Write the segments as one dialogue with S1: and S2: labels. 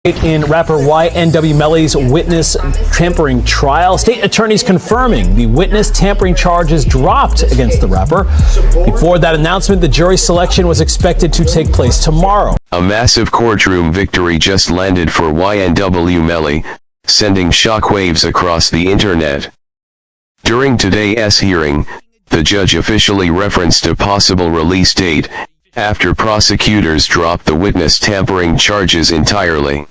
S1: In rapper YNW Melly's witness tampering trial, state attorneys confirming the witness tampering charges dropped against the rapper. Before that announcement, the jury selection was expected to take place tomorrow.
S2: A massive courtroom victory just landed for YNW Melly, sending shockwaves across the internet. During today's hearing, the judge officially referenced a possible release date, after prosecutors dropped the witness tampering charges entirely.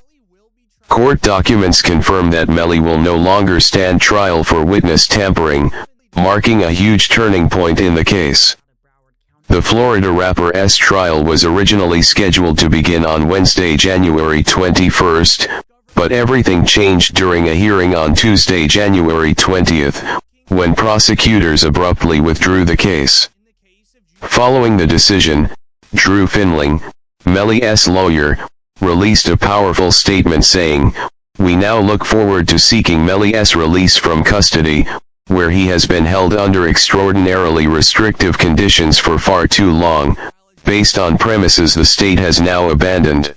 S2: Court documents confirm that Melly will no longer stand trial for witness tampering, marking a huge turning point in the case. The Florida rapper's trial was originally scheduled to begin on Wednesday, January 21st, but everything changed during a hearing on Tuesday, January 20th, when prosecutors abruptly withdrew the case. Following the decision, Drew Finling, Melly's lawyer, released a powerful statement saying, "We now look forward to seeking Melly's release from custody, where he has been held under extraordinarily restrictive conditions for far too long, based on premises the state has now abandoned."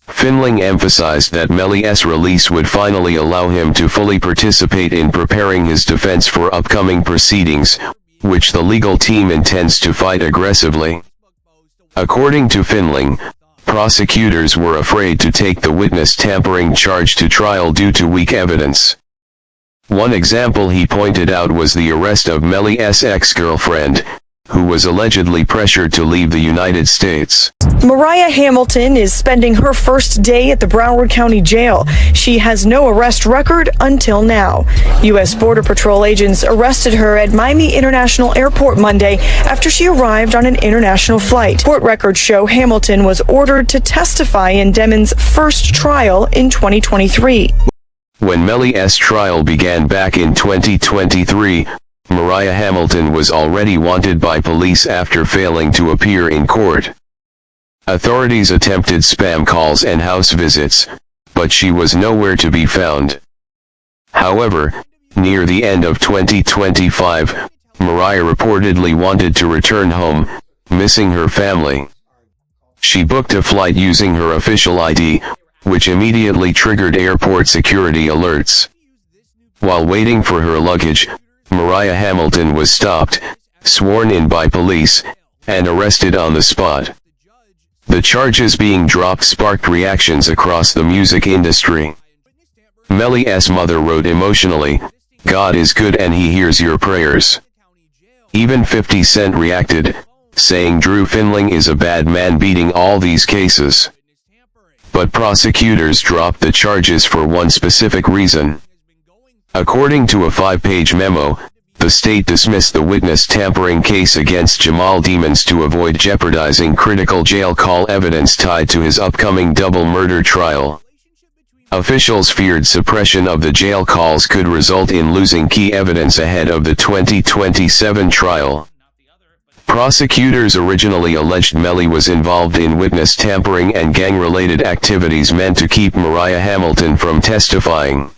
S2: Finling emphasized that Melly's release would finally allow him to fully participate in preparing his defense for upcoming proceedings, which the legal team intends to fight aggressively. According to Finling, prosecutors were afraid to take the witness tampering charge to trial due to weak evidence. One example he pointed out was the arrest of Melly's ex-girlfriend, who was allegedly pressured to leave the United States.
S3: Mariah Hamilton is spending her first day at the Broward County Jail. She has no arrest record until now. U.S. Border Patrol agents arrested her at Miami International Airport Monday after she arrived on an international flight. Court records show Hamilton was ordered to testify in Demon's first trial in 2023.
S2: When Melly's trial began back in 2023, Mariah Hamilton was already wanted by police after failing to appear in court. Authorities attempted spam calls and house visits, but she was nowhere to be found. However, near the end of 2025, Mariah reportedly wanted to return home, missing her family. She booked a flight using her official ID, which immediately triggered airport security alerts. While waiting for her luggage, Mariah Hamilton was stopped, sworn in by police, and arrested on the spot. The charges being dropped sparked reactions across the music industry. Melly's mother wrote emotionally, "God is good and he hears your prayers." Even 50 Cent reacted, saying Drew Finling is a bad man beating all these cases. But prosecutors dropped the charges for one specific reason. According to a 5-page memo, the state dismissed the witness tampering case against Jamal Demons to avoid jeopardizing critical jail call evidence tied to his upcoming double murder trial. Officials feared suppression of the jail calls could result in losing key evidence ahead of the 2027 trial. Prosecutors originally alleged Melly was involved in witness tampering and gang-related activities meant to keep Mariah Hamilton from testifying.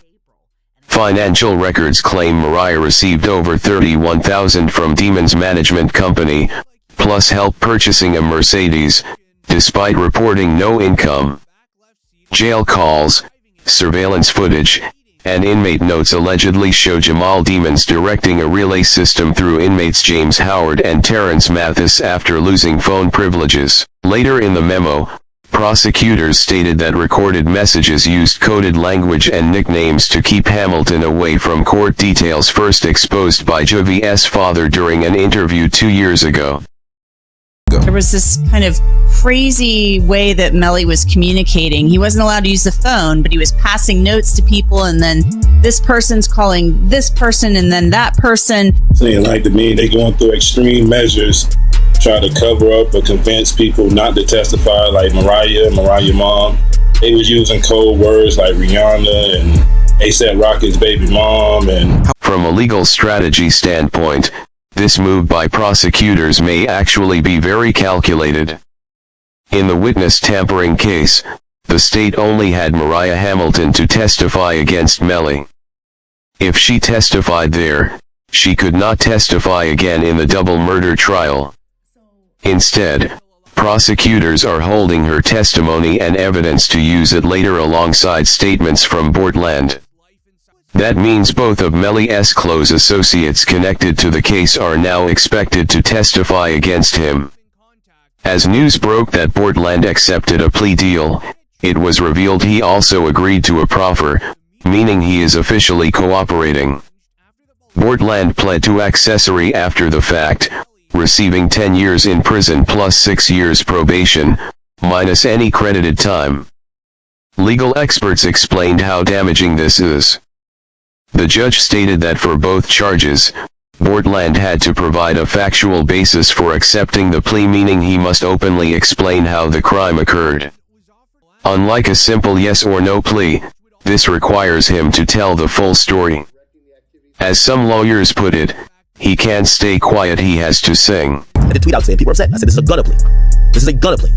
S2: Financial records claim Mariah received over $31,000 from Demon's management company, plus help purchasing a Mercedes, despite reporting no income. Jail calls, surveillance footage, and inmate notes allegedly show Jamal Demons directing a relay system through inmates James Howard and Terrence Mathis after losing phone privileges. Later in the memo, prosecutors stated that recorded messages used coded language and nicknames to keep Hamilton away from court, details first exposed by Javi's father during an interview 2 years ago.
S4: There was this kind of crazy way that Melly was communicating. He wasn't allowed to use the phone, but he was passing notes to people, and then this person's calling this person, and then that person.
S5: Saying like to me, they going through extreme measures, try to cover up or convince people not to testify, like Mariah mom. They was using code words like Rihanna and A$AP Rocky's baby mom. And
S2: from a legal strategy standpoint, this move by prosecutors may actually be very calculated. In the witness tampering case, the state only had Mariah Hamilton to testify against Melly. If she testified there, she could not testify again in the double murder trial. Instead, Prosecutors are holding her testimony and evidence to use it later alongside statements from Bortland. That means both of Melly's close associates connected to the case are now expected to testify against him. As news broke that Bortland accepted a plea deal, it was revealed he also agreed to a proffer, meaning he is officially cooperating. Bortland pled to accessory after the fact, receiving 10 years in prison plus 6 years probation, minus any credited time. Legal experts explained how damaging this is. The judge stated that for both charges, Bortland had to provide a factual basis for accepting the plea, meaning he must openly explain how the crime occurred. Unlike a simple yes or no plea, this requires him to tell the full story. As some lawyers put it, he can't stay quiet, he has to sing.
S6: I did tweet out saying people are upset. I said, this is a gonna plea. This is a gonna plea.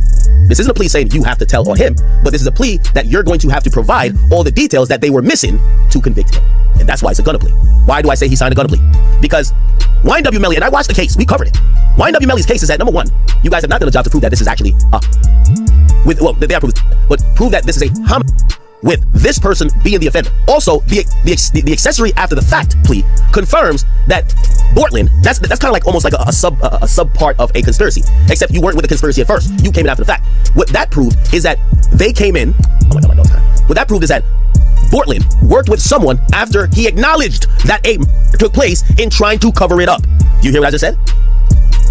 S6: This isn't a plea saying you have to tell on him, but this is a plea that you're going to have to provide all the details that they were missing to convict him. And that's why it's a gonna plea. Why do I say he signed a gonna plea? Because YNW Melly, and I watched the case, we covered it. YNW Melly's case is that, number one, you guys have not done a job to prove that this is actually they are proved, but prove that this is a homicide with this person being the offender. Also, the accessory after the fact plea confirms that Bortland, that's kind of like almost like a sub part of a conspiracy, except you weren't with the conspiracy at first. You came in after the fact. What that proved is that they came in. Oh my God, my dog's crying. What that proved is that Bortland worked with someone after he acknowledged that a took place in trying to cover it up. You hear what I just said?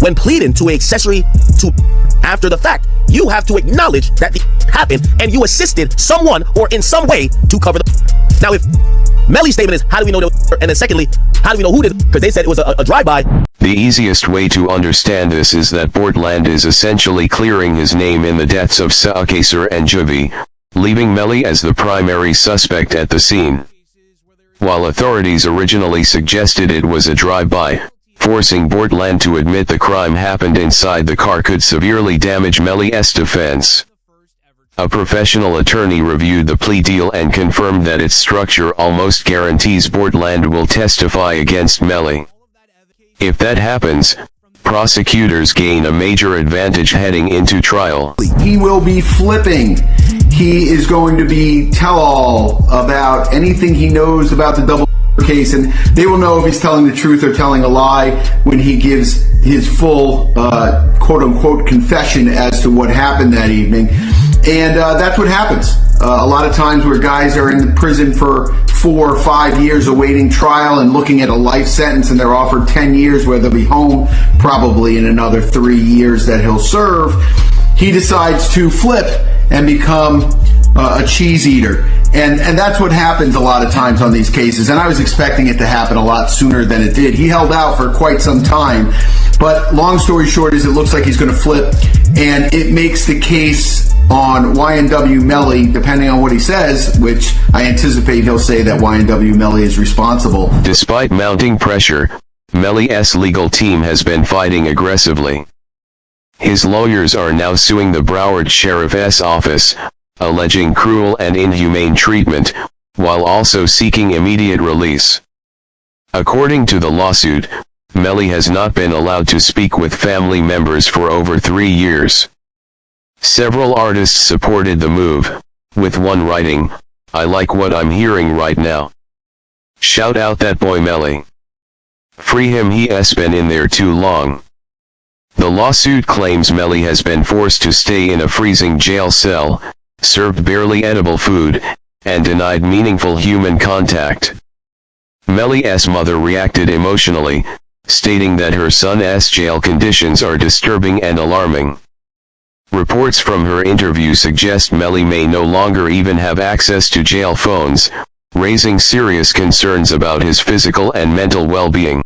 S6: When pleading to an accessory to after the fact, you have to acknowledge that it happened and you assisted someone or in some way to cover the. Now, if Melly's statement is, how do we know that? And then secondly, how do we know who did? Because they said it was a drive-by.
S2: The easiest way to understand this is that Bortland is essentially clearing his name in the deaths of Saakaser and Juvi, leaving Melly as the primary suspect at the scene. While authorities originally suggested it was a drive-by, forcing Bortland to admit the crime happened inside the car could severely damage Melly's defense. A professional attorney reviewed the plea deal and confirmed that its structure almost guarantees Bortland will testify against Melly. If that happens, prosecutors gain a major advantage heading into trial.
S7: He will be flipping. He is going to be tell-all about anything he knows about the double case, and they will know if he's telling the truth or telling a lie when he gives his full quote-unquote confession as to what happened that evening. And that's what happens a lot of times, where guys are in prison for 4 or 5 years awaiting trial and looking at a life sentence, and they're offered 10 years where they'll be home probably in another 3 years that he'll serve. He decides to flip and become a cheese eater. And that's what happens a lot of times on these cases. And I was expecting it to happen a lot sooner than it did. He held out for quite some time. But long story short is it looks like he's going to flip. And it makes the case on YNW Melly, depending on what he says, which I anticipate he'll say that YNW Melly is responsible.
S2: Despite mounting pressure, Melly's legal team has been fighting aggressively. His lawyers are now suing the Broward Sheriff's Office, alleging cruel and inhumane treatment, while also seeking immediate release. According to the lawsuit, Melly has not been allowed to speak with family members for over 3 years. Several artists supported the move, with one writing, "I like what I'm hearing right now. Shout out that boy Melly. Free him, he has been in there too long." The lawsuit claims Melly has been forced to stay in a freezing jail cell, served barely edible food, and denied meaningful human contact. Melly's mother reacted emotionally, stating that her son's jail conditions are disturbing and alarming. Reports from her interview suggest Melly may no longer even have access to jail phones, raising serious concerns about his physical and mental well-being.